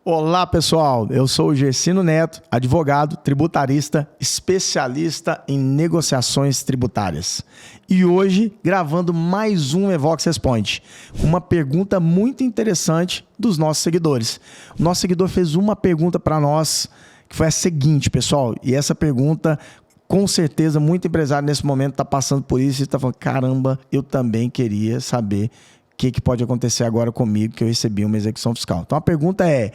Olá pessoal, eu sou o Gersino Neto, advogado, tributarista, especialista em negociações tributárias. E hoje gravando mais um Evox Responde, uma pergunta muito interessante dos nossos seguidores. O nosso seguidor fez uma pergunta para nós, que foi a seguinte, pessoal, e essa pergunta, com certeza, muito empresário nesse momento está passando por isso e está falando, caramba, eu também queria saber o que pode acontecer agora comigo, que eu recebi uma execução fiscal. Então a pergunta é,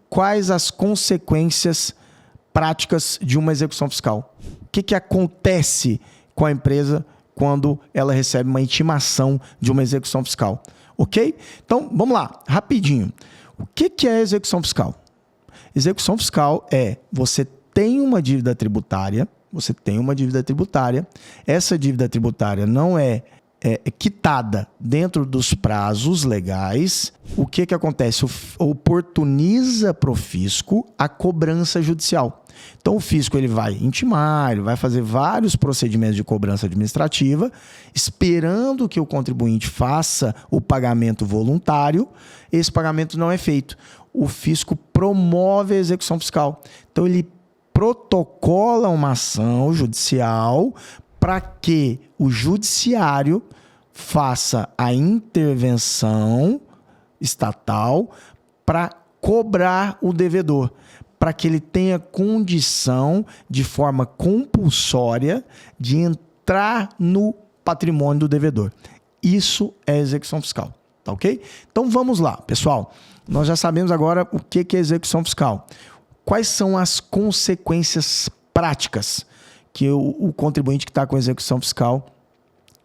quais as consequências práticas de uma execução fiscal? O que acontece com a empresa quando ela recebe uma intimação de uma execução fiscal? Ok? Então vamos lá, rapidinho. O que é execução fiscal? Execução fiscal é você tem uma dívida tributária, essa dívida tributária não é quitada dentro dos prazos legais. O que acontece? Oportuniza para o fisco a cobrança judicial. Então o fisco ele vai intimar, ele vai fazer vários procedimentos de cobrança administrativa, esperando que o contribuinte faça o pagamento voluntário. Esse pagamento não é feito. O fisco promove a execução fiscal. Então ele protocola uma ação judicial para que o judiciário faça a intervenção estatal para cobrar o devedor, para que ele tenha condição, de forma compulsória, de entrar no patrimônio do devedor. Isso é execução fiscal, tá ok? Então vamos lá, pessoal. Nós já sabemos agora o que é execução fiscal. Quais são as consequências práticas que o contribuinte que está com execução fiscal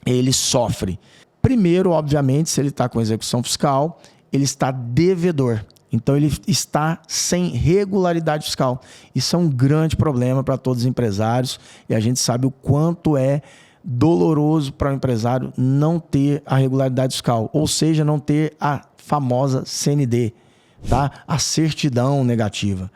ele sofre? Primeiro, obviamente, se ele está com execução fiscal, ele está devedor. Então, ele está sem regularidade fiscal. Isso é um grande problema para todos os empresários e a gente sabe o quanto é doloroso para o empresário não ter a regularidade fiscal, ou seja, não ter a famosa CND, tá? A certidão negativa.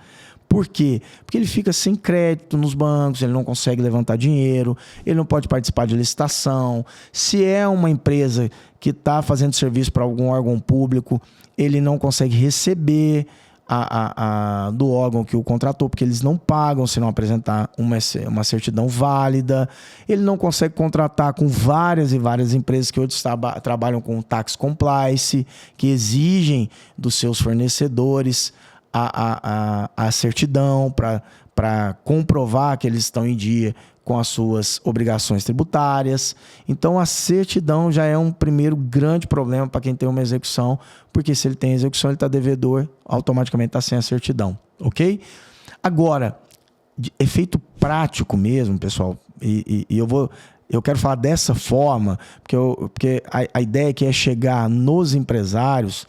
Por quê? Porque ele fica sem crédito nos bancos, ele não consegue levantar dinheiro, ele não pode participar de licitação. Se é uma empresa que está fazendo serviço para algum órgão público, ele não consegue receber do órgão que o contratou, porque eles não pagam se não apresentar uma certidão válida. Ele não consegue contratar com várias e várias empresas que hoje trabalham com tax compliance, que exigem dos seus fornecedores a certidão para comprovar que eles estão em dia com as suas obrigações tributárias. Então, a certidão já é um primeiro grande problema para quem tem uma execução, porque se ele tem execução, ele está devedor, automaticamente está sem a certidão, ok? Agora, de efeito prático mesmo, pessoal, eu quero falar dessa forma, porque a ideia aqui é chegar nos empresários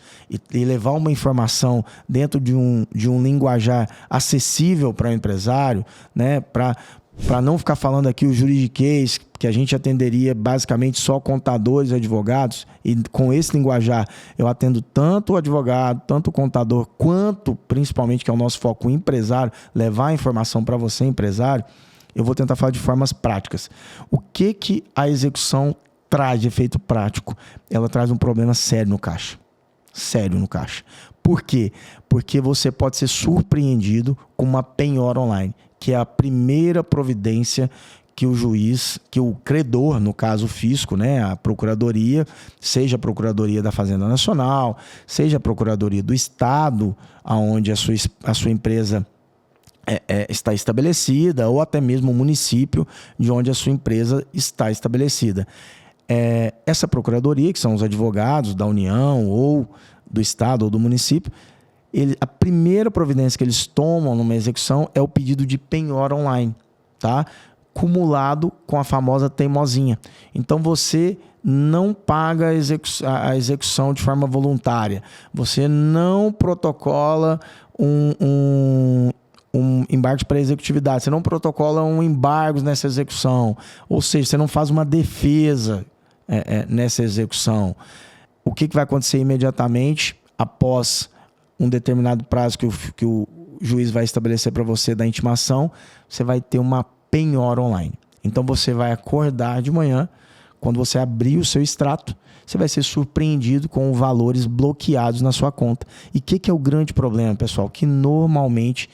e levar uma informação dentro de um linguajar acessível para o empresário, né? Para não ficar falando aqui o juridiquês, que a gente atenderia basicamente só contadores e advogados, e com esse linguajar eu atendo tanto o advogado, tanto o contador, quanto principalmente, que é o nosso foco, o empresário, levar a informação para você, empresário. Eu vou tentar falar de formas práticas. O que a execução traz de efeito prático? Ela traz um problema sério no caixa. Sério no caixa. Por quê? Porque você pode ser surpreendido com uma penhora online, que é a primeira providência que o juiz, que o credor, no caso o fisco, né, a procuradoria, seja a Procuradoria da Fazenda Nacional, seja a Procuradoria do Estado, onde a sua empresa está estabelecida, ou até mesmo o município de onde a sua empresa está estabelecida. Essa procuradoria, que são os advogados da União, ou do Estado, ou do município, a primeira providência que eles tomam numa execução é o pedido de penhora online, tá? Cumulado com a famosa teimosinha. Então você não paga a execução de forma voluntária, você não protocola um embargo para executividade, você não protocola um embargo nessa execução, ou seja, você não faz uma defesa nessa execução. O que vai acontecer imediatamente após um determinado prazo que o juiz vai estabelecer para você da intimação? Você vai ter uma penhora online. Então você vai acordar de manhã quando você abrir o seu extrato, você vai ser surpreendido com valores bloqueados na sua conta. E o que é o grande problema, pessoal? Que normalmente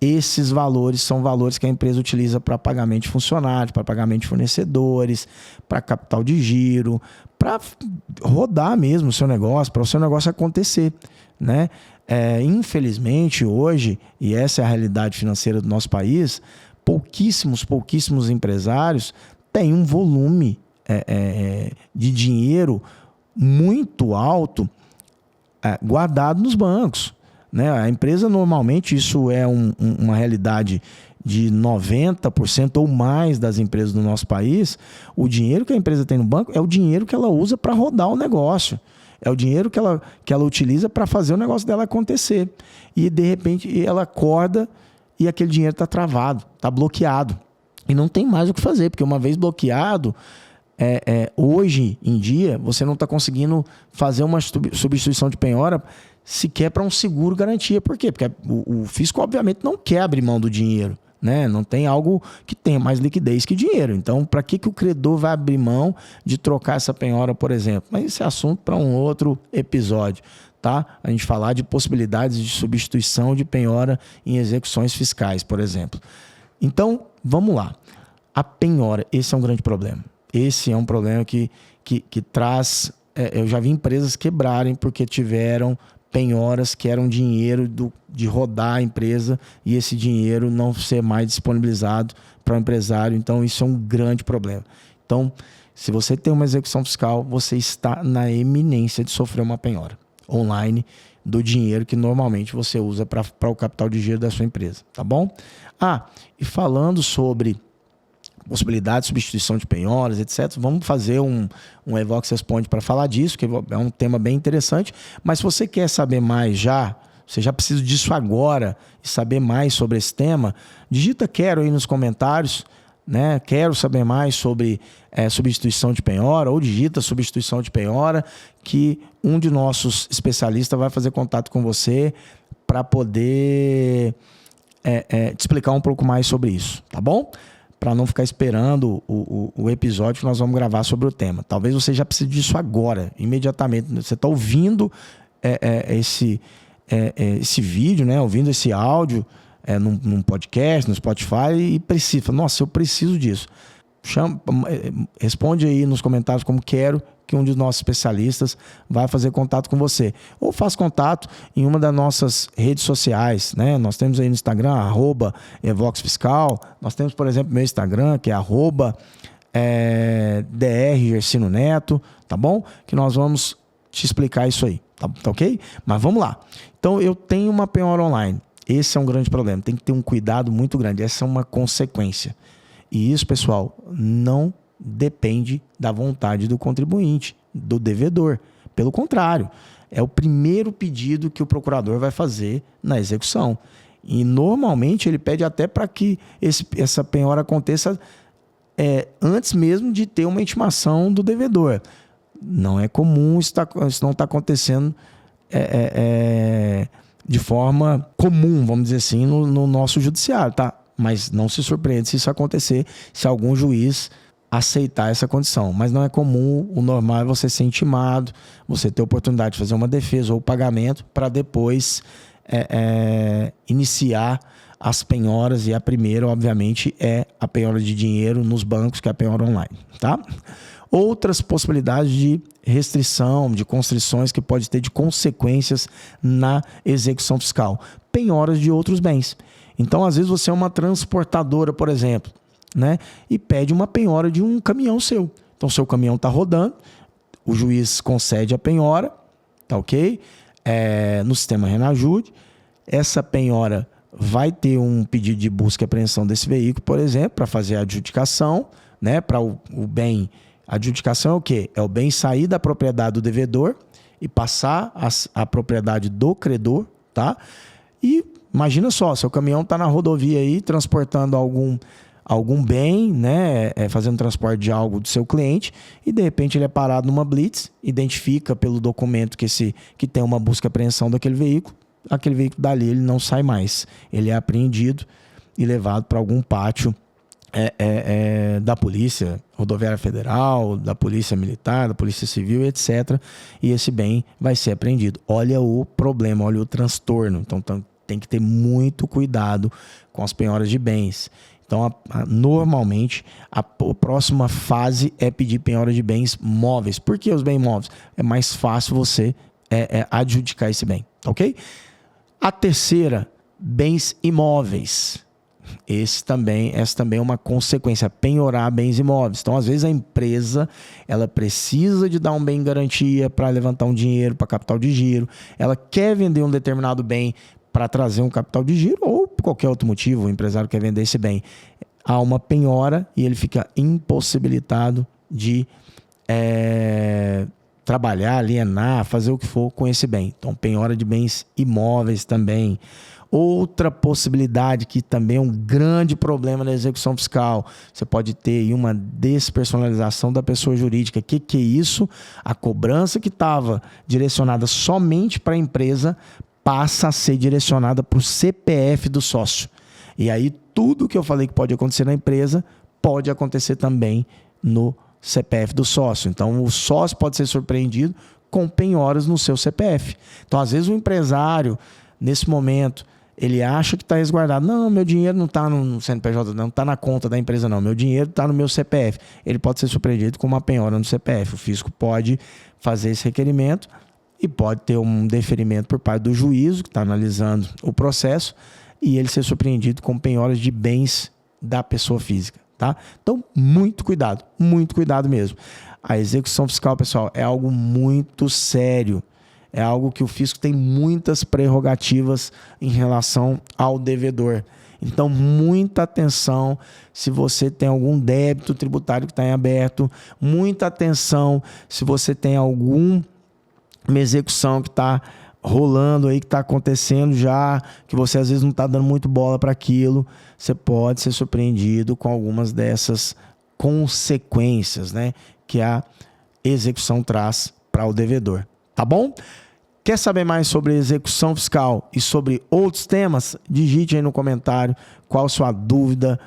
esses valores são valores que a empresa utiliza para pagamento de funcionários, para pagamento de fornecedores, para capital de giro, para rodar mesmo o seu negócio, para o seu negócio acontecer, né? Infelizmente, hoje, e essa é a realidade financeira do nosso país, pouquíssimos empresários têm um volume de dinheiro muito alto guardado nos bancos, né? A empresa, normalmente, isso é uma realidade de 90% ou mais das empresas do nosso país. O dinheiro que a empresa tem no banco é o dinheiro que ela usa para rodar o negócio. É o dinheiro que ela utiliza para fazer o negócio dela acontecer. E, de repente, ela acorda e aquele dinheiro está travado, está bloqueado. E não tem mais o que fazer, porque uma vez bloqueado, hoje em dia, você não está conseguindo fazer uma substituição de penhora sequer para um seguro garantia. Por quê? Porque o fisco, obviamente, não quer abrir mão do dinheiro, né? Não tem algo que tenha mais liquidez que dinheiro. Então, para que o credor vai abrir mão de trocar essa penhora, por exemplo? Mas esse é assunto para um outro episódio, tá? A gente falar de possibilidades de substituição de penhora em execuções fiscais, por exemplo. Então, vamos lá. A penhora, esse é um grande problema. Esse é um problema que traz... eu já vi empresas quebrarem porque tiveram penhoras que eram dinheiro de rodar a empresa e esse dinheiro não ser mais disponibilizado para o empresário. Então, isso é um grande problema. Então, se você tem uma execução fiscal, você está na eminência de sofrer uma penhora online do dinheiro que normalmente você usa para o capital de giro da sua empresa, tá bom? E falando sobre possibilidade de substituição de penhoras, etc. Vamos fazer um Evox Responde para falar disso, que é um tema bem interessante. Mas se você quer saber mais você já precisa disso agora e saber mais sobre esse tema, digita quero aí nos comentários, né? Quero saber mais sobre substituição de penhora, ou digita substituição de penhora, que um de nossos especialistas vai fazer contato com você para poder te explicar um pouco mais sobre isso, tá bom? Para não ficar esperando o episódio que nós vamos gravar sobre o tema. Talvez você já precise disso agora, imediatamente. Você está ouvindo esse vídeo, né? Ouvindo esse áudio num podcast, no Spotify e precisa. Nossa, eu preciso disso. Responde aí nos comentários como quero que um dos nossos especialistas vai fazer contato com você. Ou faz contato em uma das nossas redes sociais, né? Nós temos aí no Instagram, @EvoxFiscal. Nós temos, por exemplo, meu Instagram, que é @drgersinoneto, tá bom? Que nós vamos te explicar isso aí, tá ok? Mas vamos lá. Então, eu tenho uma penhora online. Esse é um grande problema. Tem que ter um cuidado muito grande. Essa é uma consequência. E isso, pessoal, não depende da vontade do contribuinte, do devedor. Pelo contrário, é o primeiro pedido que o procurador vai fazer na execução. E normalmente ele pede até para que essa penhora aconteça antes mesmo de ter uma intimação do devedor. Não é comum, isso não está acontecendo de forma comum, vamos dizer assim, no nosso judiciário, tá? Mas não se surpreende se isso acontecer, se algum juiz aceitar essa condição. Mas não é comum, o normal é você ser intimado, você ter a oportunidade de fazer uma defesa ou pagamento para depois iniciar as penhoras, e a primeira, obviamente, é a penhora de dinheiro nos bancos, que é a penhora online, tá? Outras possibilidades de restrição, de constrições que pode ter de consequências na execução fiscal. Penhoras de outros bens. Então, às vezes, você é uma transportadora, por exemplo, né? E pede uma penhora de um caminhão seu. Então, seu caminhão está rodando, o juiz concede a penhora, tá ok? No sistema Renajude, essa penhora vai ter um pedido de busca e apreensão desse veículo, por exemplo, para fazer a adjudicação, né? Para o bem. A adjudicação é o quê? É o bem sair da propriedade do devedor e passar a propriedade do credor, tá? E imagina só, seu caminhão está na rodovia aí transportando algum bem, né, fazendo transporte de algo do seu cliente, e de repente ele é parado numa blitz, identifica pelo documento que tem uma busca e apreensão daquele veículo, aquele veículo dali ele não sai mais, ele é apreendido e levado para algum pátio da Polícia Rodoviária Federal, da Polícia Militar, da Polícia Civil, etc. E esse bem vai ser apreendido. Olha o problema, olha o transtorno. Então tem que ter muito cuidado com as penhoras de bens. Então, normalmente, a próxima fase é pedir penhora de bens móveis. Por que os bens móveis? É mais fácil você adjudicar esse bem, ok? A terceira, bens imóveis. Essa também é uma consequência, penhorar bens imóveis. Então, às vezes, a empresa ela precisa de dar um bem em garantia para levantar um dinheiro para capital de giro. Ela quer vender um determinado bem para trazer um capital de giro ou por qualquer outro motivo, o empresário quer vender esse bem. Há uma penhora e ele fica impossibilitado de trabalhar, alienar, fazer o que for com esse bem. Então, penhora de bens imóveis também. Outra possibilidade que também é um grande problema na execução fiscal, você pode ter aí uma despersonalização da pessoa jurídica. O que é isso? A cobrança que estava direcionada somente para a empresa passa a ser direcionada para o CPF do sócio. E aí tudo que eu falei que pode acontecer na empresa pode acontecer também no CPF do sócio. Então o sócio pode ser surpreendido com penhoras no seu CPF. Então às vezes o empresário, nesse momento, ele acha que está resguardado. Não, meu dinheiro não está no CNPJ, não está na conta da empresa, não. Meu dinheiro está no meu CPF. Ele pode ser surpreendido com uma penhora no CPF. O fisco pode fazer esse requerimento e pode ter um deferimento por parte do juízo, que está analisando o processo, e ele ser surpreendido com penhoras de bens da pessoa física. Tá? Então, muito cuidado mesmo. A execução fiscal, pessoal, é algo muito sério. É algo que o fisco tem muitas prerrogativas em relação ao devedor. Então, muita atenção se você tem algum débito tributário que está em aberto. Muita atenção se você tem alguma execução que está rolando aí, que está acontecendo já, que você às vezes não está dando muito bola para aquilo. Você pode ser surpreendido com algumas dessas consequências, né, que a execução traz para o devedor. Tá bom? Quer saber mais sobre execução fiscal e sobre outros temas? Digite aí no comentário qual a sua dúvida,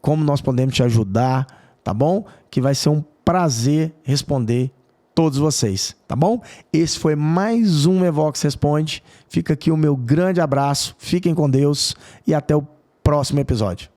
como nós podemos te ajudar, tá bom? Que vai ser um prazer responder todos vocês, tá bom? Esse foi mais um Evox Responde. Fica aqui o meu grande abraço, fiquem com Deus e até o próximo episódio.